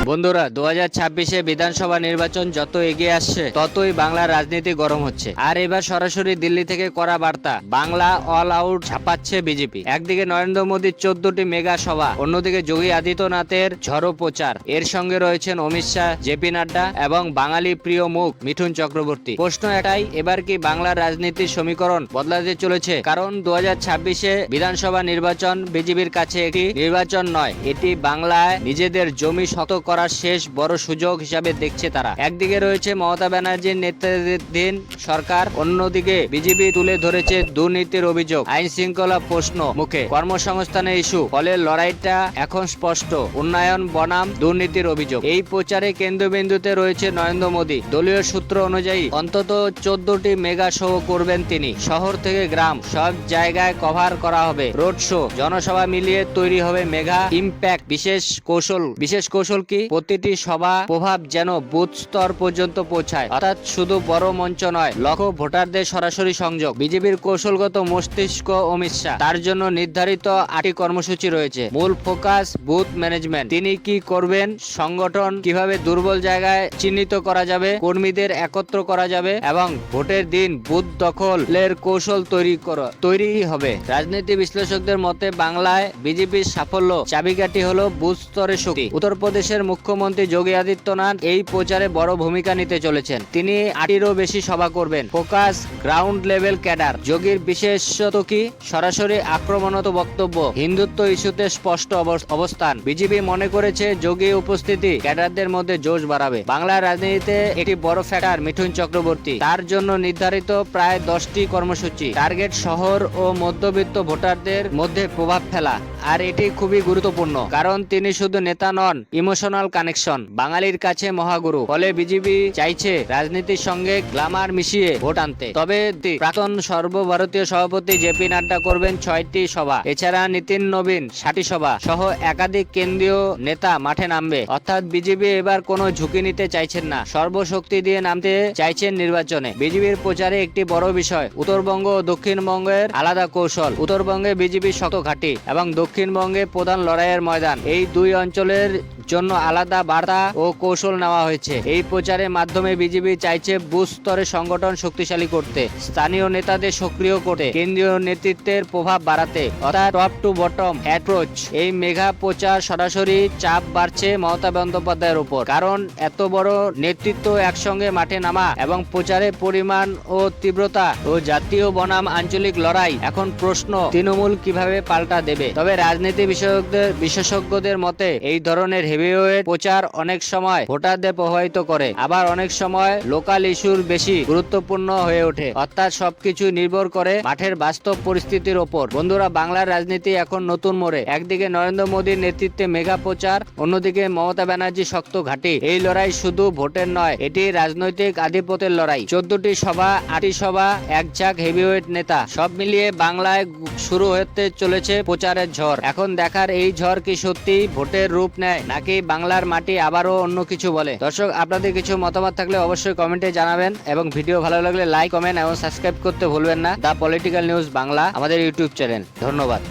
বন্ধুরা 2026-এ বিধানসভা নির্বাচন যত এগিয়ে আসছে ততই বাংলার রাজনীতি গরম হচ্ছে। আর এবার সরাসরি দিল্লি থেকে করা বার্তা, বাংলা অল আউট ঝাঁপাচ্ছে বিজেপি। একদিকে নরেন্দ্র মোদীর 14টি মেগা সভা, অন্যদিকে যোগী আদিত্যনাথের ঝড়ো প্রচার। এর সঙ্গে রয়েছেন অমিত শাহ, জেপি নাড্ডা এবং বাঙালি প্রিয় মুখ মিঠুন চক্রবর্তী। প্রশ্ন এটাই, এবার কি বাংলার রাজনীতির সমীকরণ বদলাতে চলেছে? কারণ 2026-এ বিধানসভা নির্বাচন বিজেপির কাছে একটি নির্বাচন নয়, এটি বাংলায় নিজেদের জমি শত করার শেষ বড় সুযোগ হিসাবে দেখছে তারা। একদিকে রয়েছে মমতা ব্যানার্জির নেতৃত্বাধীন সরকার, অন্যদিকে বিজেপি তুলে ধরেছে দুর্নীতির অভিযোগ, আইন শৃঙ্খলা প্রশ্ন মুখে, কর্মসংস্থানের ইস্যু। ফলে লড়াইটা এখন স্পষ্ট, উন্নয়ন বনাম দুর্নীতির অভিযোগ। এই প্রচারে কেন্দ্রবিন্দুতে রয়েছে নরেন্দ্র মোদী। দলীয় সূত্র অনুযায়ী অন্তত 14টি মেগা শো করবেন তিনি। শহর থেকে গ্রাম সব জায়গায় কভার করা হবে রোড শো, জনসভা মিলিয়ে তৈরি হবে মেগা ইম্প্যাক্ট। বিশেষ কৌশল কি? প্রতিটি সভা প্রভাব যেন বুথ স্তর পর্যন্ত পৌঁছায়, অর্থাৎ শুধু বড় মঞ্চ নয়, লক্ষ ভোটারদের সরাসরি সংযোগ। বিজেপির কৌশলগত মস্তিষ্ক অমিত শাহ, তার জন্য নির্ধারিত 8টি কর্মসূচি রয়েছে। মূল ফোকাস বুথ ম্যানেজমেন্ট। তিনি কি করবেন? সংগঠন কিভাবে দুর্বল জায়গায় চিহ্নিত করা যাবে, কর্মীদের একত্র করা যাবে এবং ভোটের দিন বুথ দখলের কৌশল তৈরি হবে। রাজনীতি বিশ্লেষকদের মতে বাংলায় বিজেপির সাফল্য চাবিকাঠি হলো বুথ স্তরের শক্তি। উত্তরপ্রদেশের মুখ্যমন্ত্রী যোগী আদিত্যনাথ এই প্রচারে বড় ভূমিকা নিতে চলেছেন। তিনি 8টিরও বেশি সভা করবেন। Focus ground level cadre. যোগীর বিশেষত কি? সরাসরি আক্রমণাত্মক বক্তব্য, হিন্দুত্ব ইস্যুতে স্পষ্ট অবস্থান। বিজেপি মনে করেছে যোগী উপস্থিতি ক্যাডারদের মধ্যে জোশ বাড়াবে। বাংলার রাজনীতিতে একটি বড় ফ্যাক্টর মিঠুন চক্রবর্তী। তার জন্য নির্ধারিত প্রায় 10টি কর্মসূচি। টার্গেট শহর ও মধ্যবিত্ত ভোটারদের মধ্যে প্রভাব ফেলা। আর এটি খুবই গুরুত্বপূর্ণ, কারণ তিনি শুধু নেতা নন, ইমোশনাল কানেকশন, বাঙালির কাছে মহাগুরু। ফলে বিজেপি চাইছে রাজনীতির সঙ্গে গ্ল্যামার মিশিয়ে ভোট আনতে। তবে প্রাক্তন সর্বভারতীয় সভাপতি জেপি নাড্ডা করবেন 6টি সভা। এছাড়া নীতিন নবীন 60টি সভা সহ একাধিক কেন্দ্রীয় নেতা মাঠে নামবে। অর্থাৎ বিজেপি এবার কোনো ঝুঁকি নিতে চাইছেন না, সর্বশক্তি দিয়ে নামতে চাইছেন নির্বাচনে। বিজেপির প্রচারে একটি বড় বিষয়, উত্তরবঙ্গ ও দক্ষিণবঙ্গের আলাদা কৌশল। উত্তরবঙ্গে বিজেপি শক্ত ঘাঁটি এবং দক্ষিণবঙ্গে প্রধান লড়াইয়ের ময়দান। এই দুই অঞ্চলের জন্য আলাদা বার্তা ও কৌশল নেওয়া হয়েছে। এই প্রচারের মাধ্যমে বিজেপি চাইছে বুথ স্তরে সংগঠন শক্তিশালী করতে, স্থানীয় নেতাদের সক্রিয় করতে, কেন্দ্রীয় নেতৃত্বের প্রভাব বাড়াতে, অর্থাৎ টপ টু বটম অ্যাপ্রোচ। এই মেগা প্রচার সরাসরি চাপ বাড়ছে মমতা বন্দ্যোপাধ্যায়ের উপর, কারণ এত বড় নেতৃত্ব একসঙ্গে মাঠে নামা এবং প্রচারের পরিমাণ ও তীব্রতা ও জাতীয় বনাম আঞ্চলিক লড়াই। এখন প্রশ্ন, তৃণমূল কিভাবে পাল্টা দেবে? তবে রাজনীতি বিশেষজ্ঞদের মতে এই ধরনের হেভিওয়েট প্রচার অনেক সময় ভোটারদের প্রভাবিত করে, আবার অনেক সময় লোকাল ইস্যুর বেশি গুরুত্বপূর্ণ হয়ে ওঠে। অর্থাৎ সবকিছু নির্ভর করে মাঠের বাস্তব পরিস্থিতির ওপর। বন্ধুরা, বাংলার রাজনীতি এখন নতুন মোড়ে। একদিকে নরেন্দ্র মোদীর নেতৃত্বে মেগা প্রচার, অন্যদিকে মমতা ব্যানার্জি শক্ত ঘাঁটি। এই লড়াই শুধু ভোটের নয়, এটি রাজনৈতিক আধিপত্যের লড়াই। 14টি সভা, 8টি সভা, এক ঝাঁক হেভিওয়েট নেতা, সব মিলিয়ে বাংলায় শুরু হতে চলেছে প্রচারের ঝড়। এখন দেখার এই ঝড় কি সত্যি ভোটের রূপ নেয়, নাকি বাংলার মাটি আবারও অন্য কিছু বলে। দর্শক, আপনাদের কিছু মতামত থাকলে অবশ্যই কমেন্টে জানাবেন এবং ভিডিও ভালো লাগলে লাইক, কমেন্ট এবং সাবস্ক্রাইব করতে ভুলবেন না। দ্য পলিটিক্যাল নিউজ বাংলা আমাদের ইউটিউব চ্যানেল। ধন্যবাদ।